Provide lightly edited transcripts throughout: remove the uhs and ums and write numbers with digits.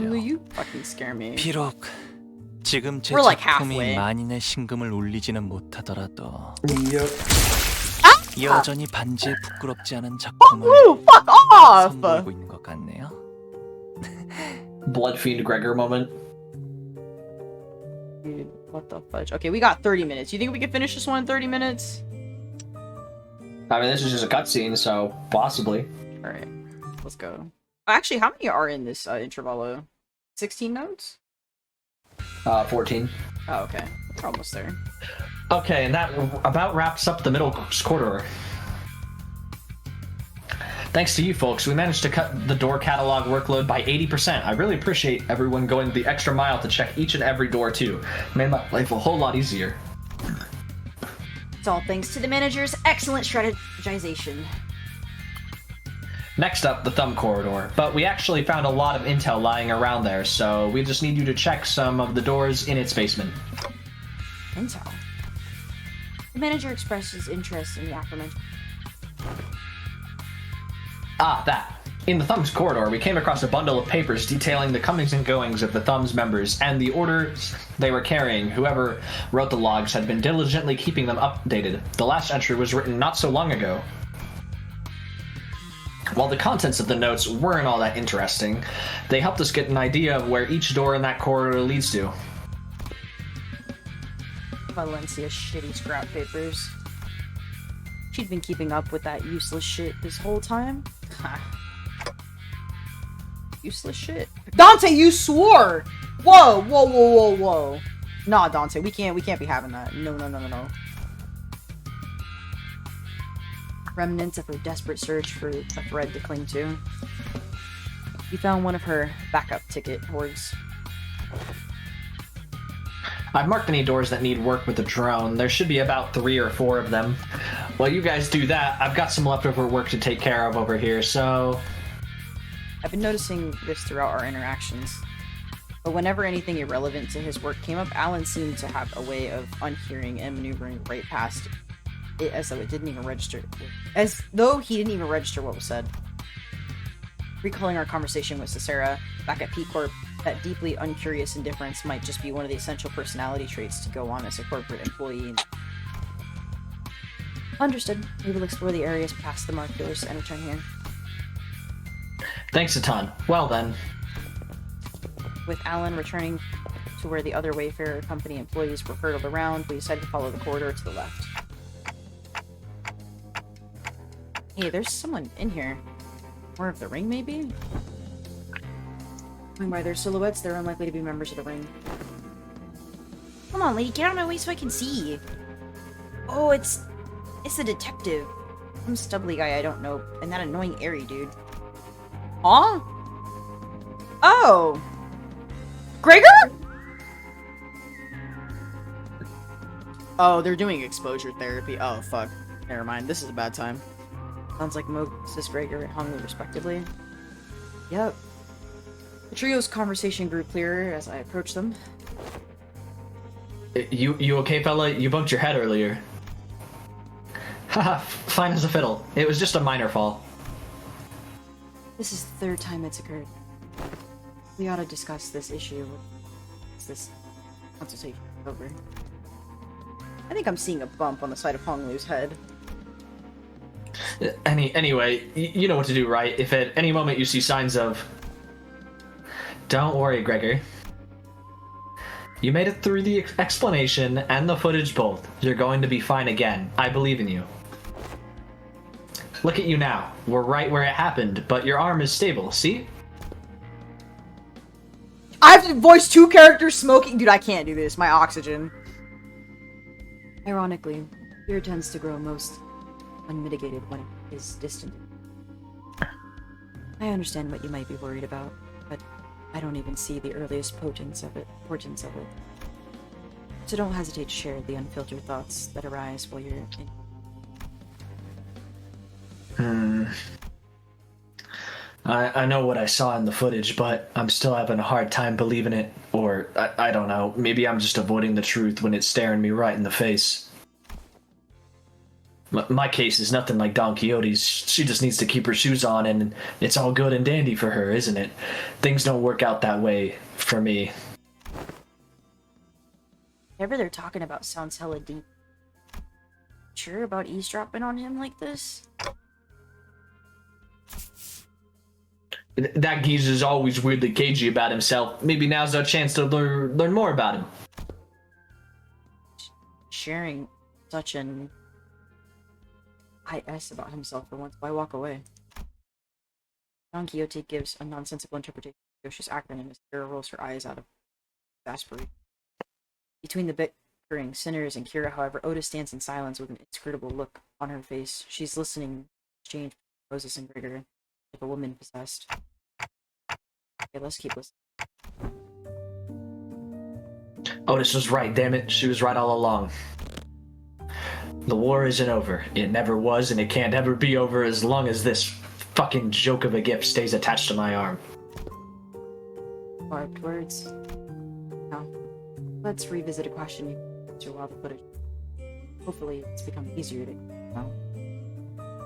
거죠. you fucking scare me. 비록 지금 제 We're like 작품이 halfway. 만인의 신금을 울리지는 못하더라도 Yep. 여전히 반지에 부끄럽지 않은 작품을 Fuck off! 선보이고 있는 것 같네요. Blood Fiend Gregor moment. Dude, what the fudge? Okay, we got 30 minutes. You think we can finish this one in 30 minutes? I mean, this is just a cutscene, so possibly. Alright, let's go. Actually, how many are in this intervalo? 16 notes? 14. Oh, okay. We're almost there. Okay, and that about wraps up the middle corridor. Thanks to you folks, we managed to cut the door catalog workload by 80%. I really appreciate everyone going the extra mile to check each and every door too. Made my life a whole lot easier. It's all thanks to the manager's excellent strategization. Next up, the thumb corridor. But we actually found a lot of intel lying around there, so we just need you to check some of the doors in its basement. Intel. The manager expresses interest in the aforementioned. Ah, that. In the Thumbs corridor, we came across a bundle of papers detailing the comings and goings of the Thumbs members and the orders they were carrying. Whoever wrote the logs had been diligently keeping them updated. The last entry was written not so long ago. While the contents of the notes weren't all that interesting, they helped us get an idea of where each door in that corridor leads to. Valencia's shitty scrap papers. She'd been keeping up with that useless shit this whole time. Useless shit. Dante, you swore! Whoa, whoa, whoa, whoa, whoa. Nah, Dante, we can't be having that. No, no, no, no, no. Remnants of her desperate search for a thread to cling to. We found one of her backup ticket hoards. I've marked any doors that need work with the drone. There should be about 3 or 4 of them. While you guys do that, I've got some leftover work to take care of over here, so... I've been noticing this throughout our interactions. But whenever anything irrelevant to his work came up, Alan seemed to have a way of unhearing and maneuvering right past it as though it didn't even register. As though he didn't even register what was said. Recalling our conversation with Cicera back at P-Corp, that deeply uncurious indifference might just be one of the essential personality traits to go on as a corporate employee. Understood. We will explore the areas past the marked doors and return here. Thanks a ton. Well then. With Alan returning to where the other Wayfarer Company employees were herded around, we decided to follow the corridor to the left. Hey, there's someone in here. More of the ring, maybe? Going by their silhouettes, they're unlikely to be members of the ring. Come on, lady, get out of my way so I can see. Oh, it's a detective. Some stubbly guy I don't know, and that annoying Airy dude. Huh? Oh! Gregor? Oh, they're doing exposure therapy. Oh, fuck. Never mind, this is a bad time. Sounds like Moses, Gregor, and Hungly, respectively. Yep. The trio's conversation grew clearer as I approached them. You okay, fella? You bumped your head earlier. Haha, fine as a fiddle. It was just a minor fall. This is the third time it's occurred. We ought to discuss this issue. This consultation over. I think I'm seeing a bump on the side of Honglu's head. Anyway, you know what to do, right? If at any moment you see signs of... Don't worry, Gregor. You made it through the explanation and the footage both. You're going to be fine again. I believe in you. Look at you now. We're right where it happened, but your arm is stable, see? I have to voice 2 characters smoking? Dude, I can't do this. My oxygen. Ironically, fear tends to grow most unmitigated when it is distant. I understand what you might be worried about, but I don't even see the earliest portents of it. So don't hesitate to share the unfiltered thoughts that arise while you're in. I know what I saw in the footage, but I'm still having a hard time believing it. Or, I don't know, maybe I'm just avoiding the truth when it's staring me right in the face. My case is nothing like Don Quixote's. She just needs to keep her shoes on, and it's all good and dandy for her, isn't it? Things don't work out that way for me. Whatever they're talking about sounds hella deep. Sure about eavesdropping on him like this? That geezer's always weirdly cagey about himself. Maybe now's our chance to learn more about him. Sharing such an IS about himself for once, why walk away? Don Quixote gives a nonsensical interpretation of Yoshi's acronym as Kira rolls her eyes out of exasperation. Between the bickering sinners and Kira, however, Oda stands in silence with an inscrutable look on her face. She's listening, exchange between Moses and Gregor, like a woman possessed. Okay, let's keep listening. Otis was right, damn it. She was right all along. The war isn't over. It never was, and it can't ever be over as long as this fucking joke of a gift stays attached to my arm. Barbed words. Now, let's revisit a question you answered while the footage. Hopefully, it's become easier to know.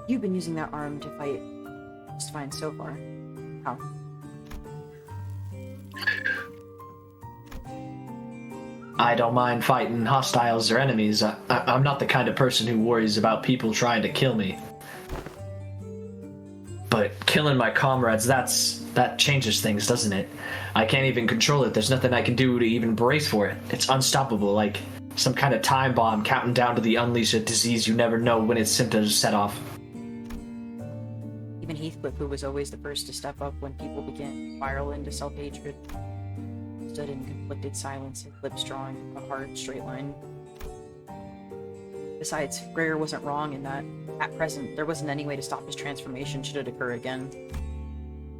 You've been using that arm to fight just fine so far. How? I don't mind fighting hostiles or enemies. I'm not the kind of person who worries about people trying to kill me. But killing my comrades, that changes things, doesn't it? I can't even control it. There's nothing I can do to even brace for it. It's unstoppable, like some kind of time bomb counting down to the unleash of disease you never know when its symptoms set off. Even Heathcliff, who was always the first to step up when people began to spiral into self-hatred, stood in conflicted silence, his lips drawing a hard, straight line. Besides, Gregor wasn't wrong in that, at present, there wasn't any way to stop his transformation should it occur again.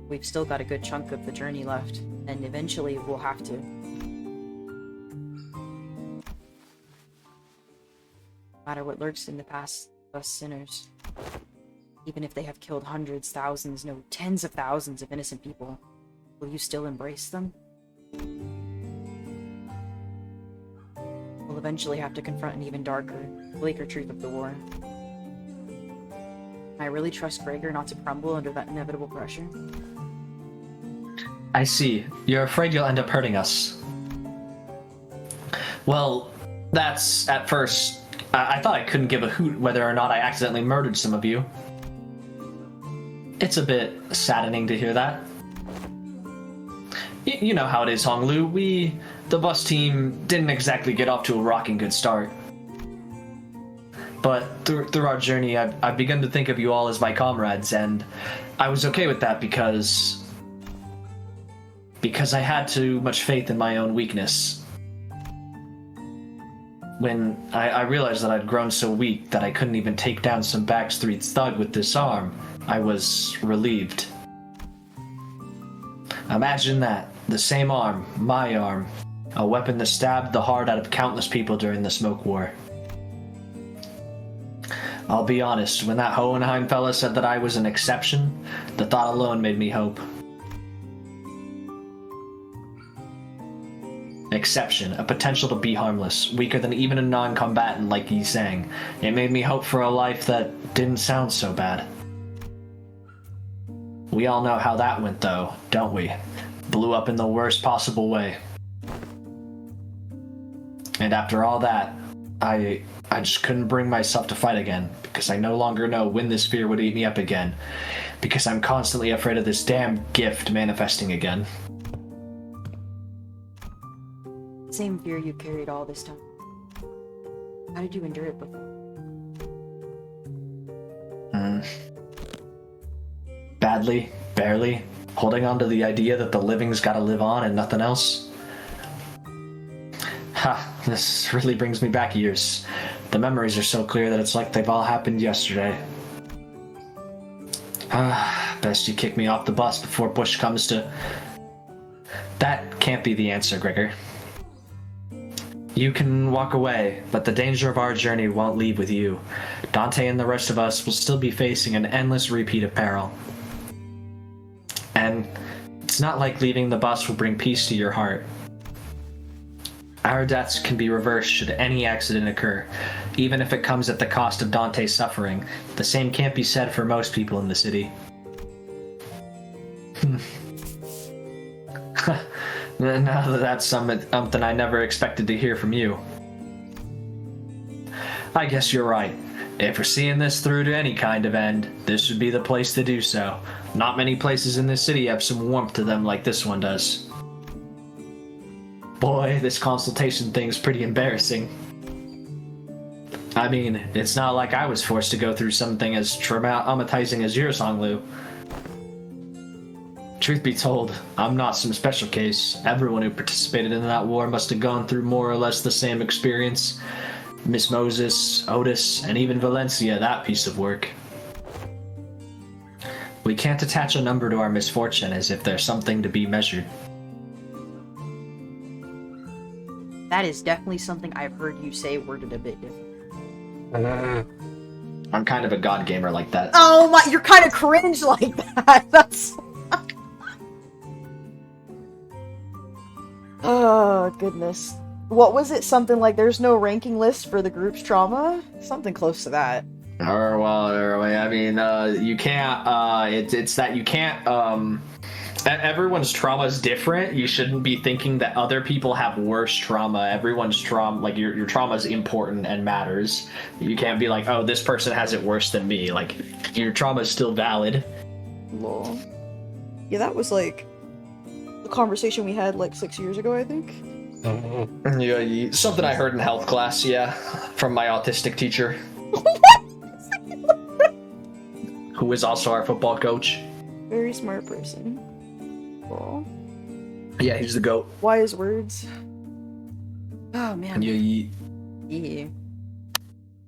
We've still got a good chunk of the journey left, and eventually we'll have to. No matter what lurks in the past of us sinners, even if they have killed hundreds, thousands, no, tens of thousands of innocent people, will you still embrace them? We'll eventually have to confront an even darker, bleaker truth of the war. I really trust Gregor not to crumble under that inevitable pressure. I see. You're afraid you'll end up hurting us. Well, that's, at first, I thought I couldn't give a hoot whether or not I accidentally murdered some of you. It's a bit saddening to hear that. You know how it is, Honglu. The bus team, didn't exactly get off to a rocking good start. But through our journey, I've begun to think of you all as my comrades, and I was okay with that because I had too much faith in my own weakness. When I realized that I'd grown so weak that I couldn't even take down some backstreet thug with this arm, I was relieved. Imagine that. The same arm, my arm, a weapon that stabbed the heart out of countless people during the Smoke War. I'll be honest, when that Hohenheim fella said that I was an exception, the thought alone made me hope. Exception, a potential to be harmless, weaker than even a non-combatant like Yi Sang. It made me hope for a life that didn't sound so bad. We all know how that went though, don't we? Blew up in the worst possible way. And after all that, I just couldn't bring myself to fight again, because I no longer know when this fear would eat me up again, because I'm constantly afraid of this damn gift manifesting again. Same fear you carried all this time. How did you endure it before? Badly, barely, holding on to the idea that the living's gotta live on and nothing else. This really brings me back years. The memories are so clear that it's like they've all happened yesterday. Best you kick me off the bus before push comes to... That can't be the answer, Gregor. You can walk away, but the danger of our journey won't leave with you. Dante and the rest of us will still be facing an endless repeat of peril. And it's not like leaving the bus will bring peace to your heart. Our deaths can be reversed should any accident occur. even if it comes at the cost of Dante's suffering. The same can't be said for most people in the city. Now that's something I never expected to hear from you. I guess you're right. If we're seeing this through to any kind of end, this would be the place to do so. Not many places in this city have some warmth to them like this one does. Boy, this consultation thing's pretty embarrassing. I mean, it's not like I was forced to go through something as traumatizing as yours, Honglu. Truth be told, I'm not some special case. Everyone who participated in that war must have gone through more or less the same experience. Miss Moses, Otis, and even Valencia, that piece of work. We can't attach a number to our misfortune as if there's something to be measured. That is definitely something I've heard you say worded a bit different. I'm kind of a god gamer like that. Oh my, you're kind of cringe like that. That's... Oh, goodness. What was it? Something like there's no ranking list for the group's trauma? Something close to that. I mean, you can't, it's that you can't, everyone's trauma is different. You shouldn't be thinking that other people have worse trauma. Everyone's trauma, like, your trauma is important and matters. You can't be like, oh, this person has it worse than me. Like, your trauma is still valid. Lol. Yeah, that was like the conversation we had like 6 years ago, I think. Yeah, something I heard in health class, yeah, from my autistic teacher. Who is also our football coach. Very smart person. Cool. Yeah, he's the GOAT. Wise words. Oh man. Yeah.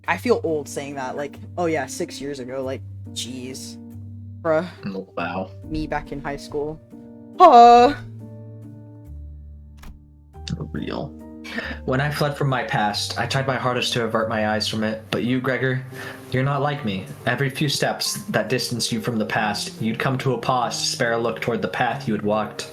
I feel old saying that. Like, oh yeah, 6 years ago. Like, jeez. Bruh. Oh, wow. Me back in high school. Real. When I fled from my past, I tried my hardest to avert my eyes from it, but you, Gregor, you're not like me. Every few steps that distance you from the past, you'd come to a pause to spare a look toward the path you had walked.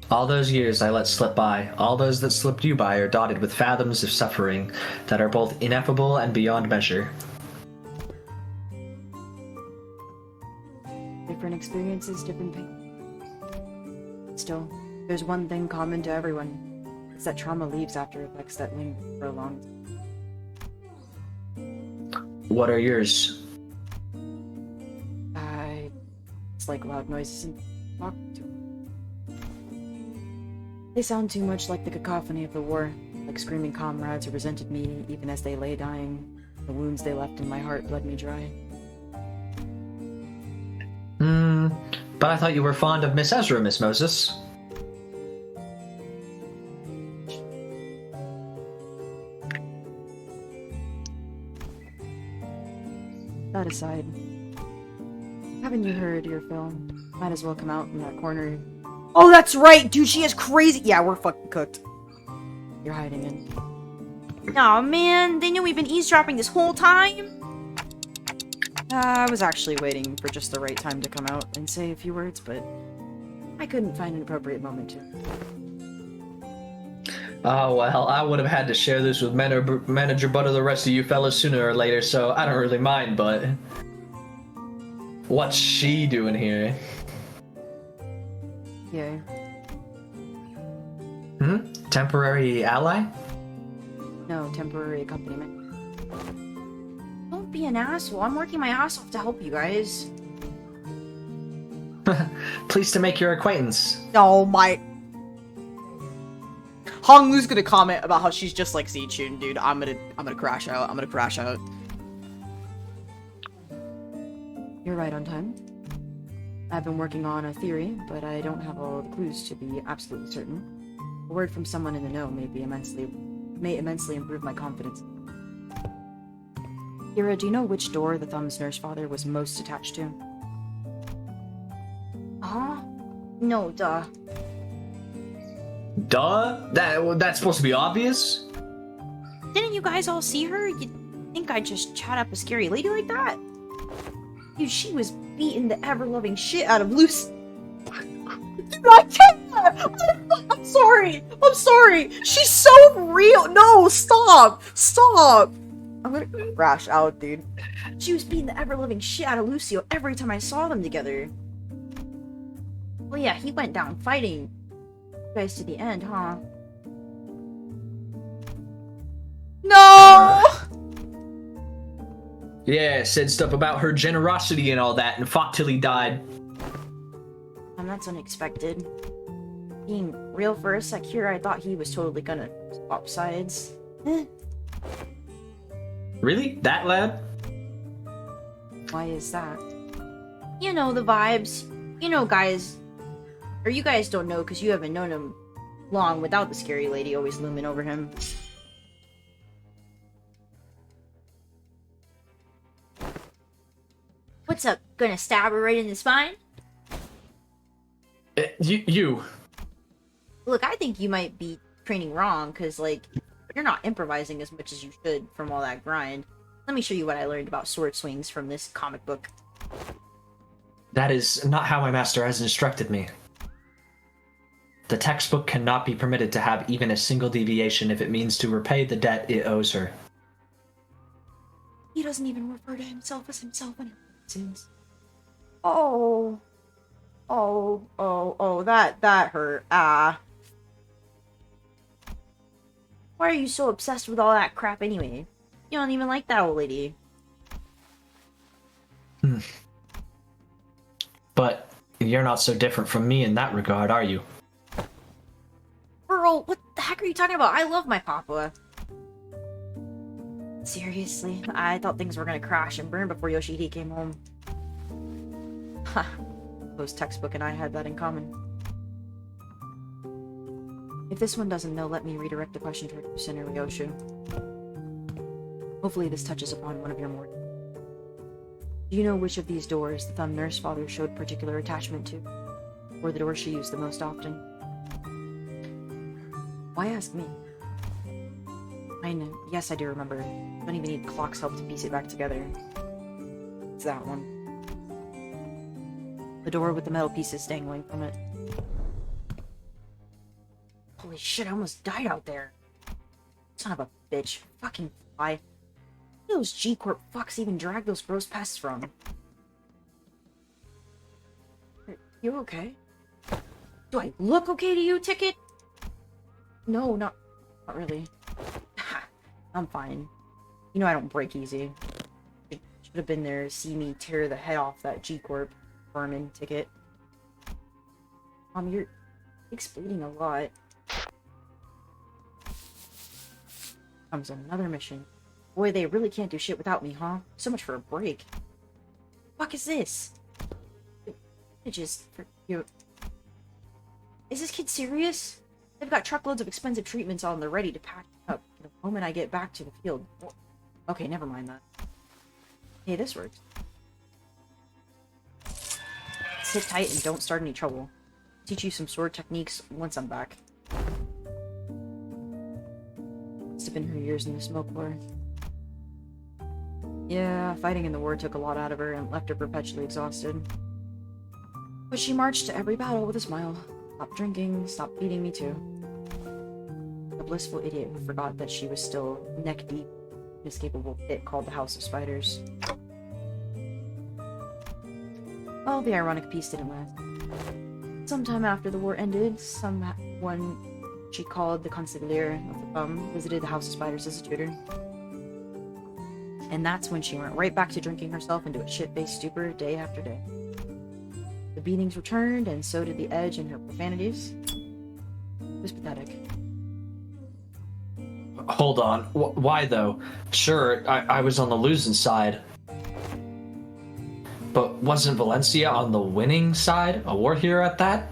All those years I let slip by, all those that slipped you by are dotted with fathoms of suffering that are both ineffable and beyond measure. Different experiences, different pain. Still, there's one thing common to everyone. It's that trauma leaves after effects that linger for a long time. What are yours? It's like loud noises and talk to. They sound too much like the cacophony of the war, like screaming comrades who resented me even as they lay dying. The wounds they left in my heart bled me dry. But I thought you were fond of Miss Ezra, Miss Moses. That aside, haven't you heard your film? Might as well come out in that corner. Oh, that's right! Dude, she is crazy! Yeah, we're fucking cooked. You're hiding in. Aw, man, they knew we've been eavesdropping this whole time? I was actually waiting for just the right time to come out and say a few words, but I couldn't find an appropriate moment to. Oh, well, I would have had to share this with Manager Butt or the rest of you fellas sooner or later, so I don't really mind, but... What's she doing here? Yeah. Temporary ally? No, temporary accompaniment. Don't be an asshole. I'm working my ass off to help you guys. Pleased to make your acquaintance. Oh my... Honglu's gonna comment about how she's just like Zichun, dude. I'm gonna crash out. I'm gonna crash out. You're right on time. I've been working on a theory, but I don't have all the clues to be absolutely certain. A word from someone in the know may immensely improve my confidence. Kira, do you know which door the Thumb's nurse father was most attached to? Huh? No, duh. Duh? That's supposed to be obvious? Didn't you guys all see her? You'd think I'd just chat up a scary lady like that? Dude, she was beating the ever-loving shit out of Lucy. Dude, I can't! I'm sorry! sorry! I'm sorry! She's so real! No, stop! Stop! I'm gonna crash out, dude. She was beating the ever-living shit out of Lucio every time I saw them together. Well, yeah, he went down fighting you guys to the end, huh? No! Yeah, said stuff about her generosity and all that, and fought till he died. That's unexpected. Being real for a sec here, I thought he was totally gonna swap sides. Really? That lad? Why is that? You know the vibes. You know guys... Or you guys don't know because you haven't known him long without the scary lady always looming over him. What's up? Gonna stab her right in the spine? You. Look, I think you might be training wrong, because, like, you're not improvising as much as you should from all that grind. Let me show you what I learned about sword swings from this comic book. That is not how my master has instructed me. The textbook cannot be permitted to have even a single deviation if it means to repay the debt it owes her. He doesn't even refer to himself as himself when it seems. Oh, that hurt. Ah. Why are you so obsessed with all that crap anyway? You don't even like that old lady. But you're not so different from me in that regard, are you? Earl, what the heck are you talking about? I love my papa. Seriously, I thought things were gonna crash and burn before Yoshihide came home. Ha. Post textbook and I had that in common. If this one doesn't know, let me redirect the question toward Senator Ryoshu. Hopefully this touches upon one of your more... Do you know which of these doors the Thumb Nurse Father showed particular attachment to? Or the door she used the most often? Why ask me? I know. Yes, I do remember. Don't even need clock's help to piece it back together. It's that one. The door with the metal pieces dangling from it. Holy shit, I almost died out there. Son of a bitch. Fucking fly. Where those G-Corp fucks even drag those gross pests from? You okay? Do I look okay to you, Ticket? No, not really. I'm fine. You know I don't break easy. Should have been there to see me tear the head off that G-Corp vermin, Ticket. You're exploding a lot. Comes another mission. Boy, they really can't do shit without me, huh? So much for a break. Fuck is this? Just for you. Is this kid serious? They've got truckloads of expensive treatments on. They're ready to pack up the moment I get back to the field. Okay, never mind that. Hey, this works. Sit tight and don't start any trouble. I'll teach you some sword techniques once I'm back. Must have been her years in the smoke war. Yeah, fighting in the war took a lot out of her and left her perpetually exhausted. But she marched to every battle with a smile. Stopped drinking, stopped feeding me too. A blissful idiot who forgot that she was still neck-deep in this capable pit called the House of Spiders. Well, the ironic piece didn't last. Sometime after the war ended, someone she called the Consigliere of the Thumb visited the House of Spiders as a tutor. And that's when she went right back to drinking herself into a shit-faced stupor day after day. The beatings returned, and so did the edge in her profanities. It was pathetic. Hold on. Why, though? Sure, I was on the losing side. But wasn't Valencia on the winning side? A war hero at that?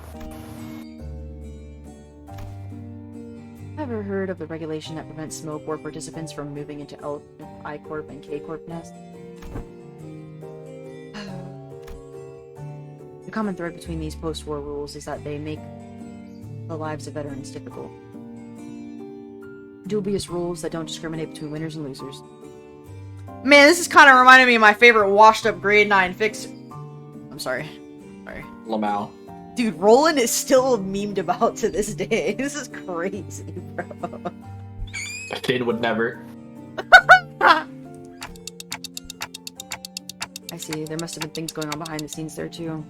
Ever heard of the regulation that prevents smoke war participants from moving into L, I Corp, and K Corp nests? The common thread between these post-war rules is that they make the lives of veterans difficult. Dubious rules that don't discriminate between winners and losers. Man, this is kind of reminding me of my favorite washed-up grade 9 fix. I'm sorry. Lamal. Dude, Roland is still memed about to this day. This is crazy, bro. Finn would never. I see. There must have been things going on behind the scenes there too.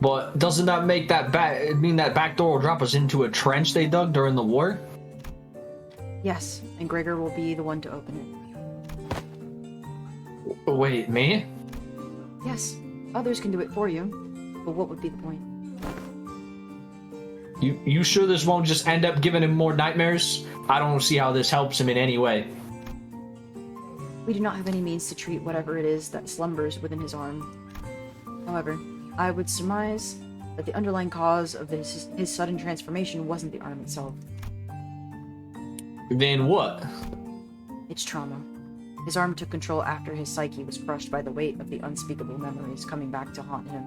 But doesn't that make that mean that back door will drop us into a trench they dug during the war? Yes, and Gregor will be the one to open it. Wait, me? Yes, others can do it for you. But what would be the point? You sure this won't just end up giving him more nightmares? I don't see how this helps him in any way. We do not have any means to treat whatever it is that slumbers within his arm. However, I would surmise that the underlying cause of his sudden transformation wasn't the arm itself. Then what? It's trauma. His arm took control after his psyche was crushed by the weight of the unspeakable memories coming back to haunt him.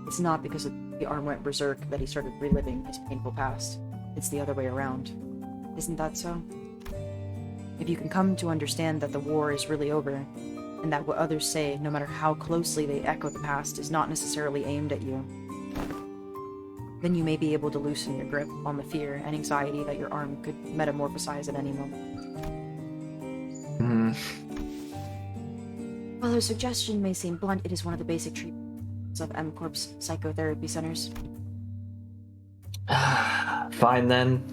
It's not because the arm went berserk that he started reliving his painful past. It's the other way around. Isn't that so? If you can come to understand that the war is really over, and that what others say, no matter how closely they echo the past, is not necessarily aimed at you, then you may be able to loosen your grip on the fear and anxiety that your arm could metamorphosize at any moment. While her suggestion may seem blunt, it is one of the basic treatments of M-Corp's psychotherapy centers. Fine then.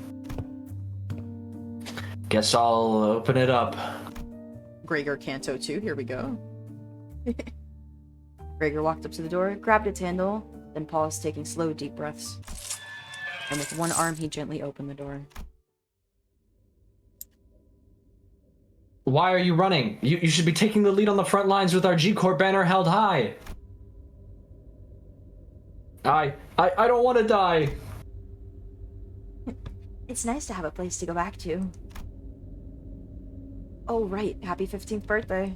Guess I'll open it up. Gregor Canto 2, here we go. Gregor walked up to the door, grabbed its handle, then paused, taking slow, deep breaths. And with one arm, he gently opened the door. Why are you running? You should be taking the lead on the front lines with our G-Corp banner held high. I don't want to die. It's nice to have a place to go back to. Oh, right. Happy 15th birthday.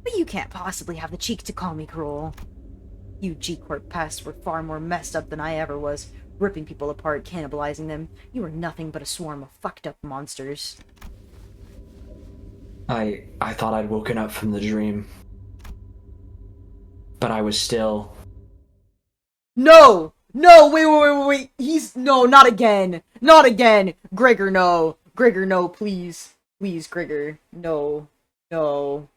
But you can't possibly have the cheek to call me cruel. You G-Corp pests were far more messed up than I ever was, ripping people apart, cannibalizing them. You were nothing but a swarm of fucked up monsters. I thought I'd woken up from the dream. But I was still... No! No! Wait! No, not again! Not again! Gregor, no! Gregor, no, please. Please, Gregor. No. No.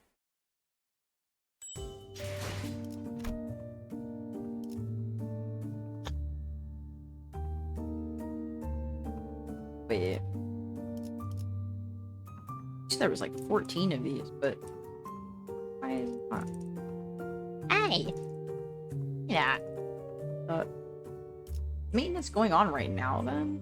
Wait. There was like 14 of these, but why is it not? Hey! Yeah. Maintenance going on right now, then?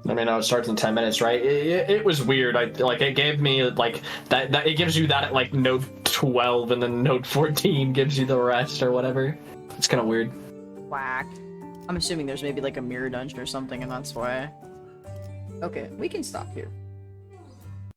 I mean, it starts in 10 minutes, right? It was weird. It gave me, like, that it gives you that at, like, note 12, and then note 14 gives you the rest, or whatever. It's kind of weird. Whack. I'm assuming there's maybe, like, a mirror dungeon or something, and that's why. Okay, we can stop here.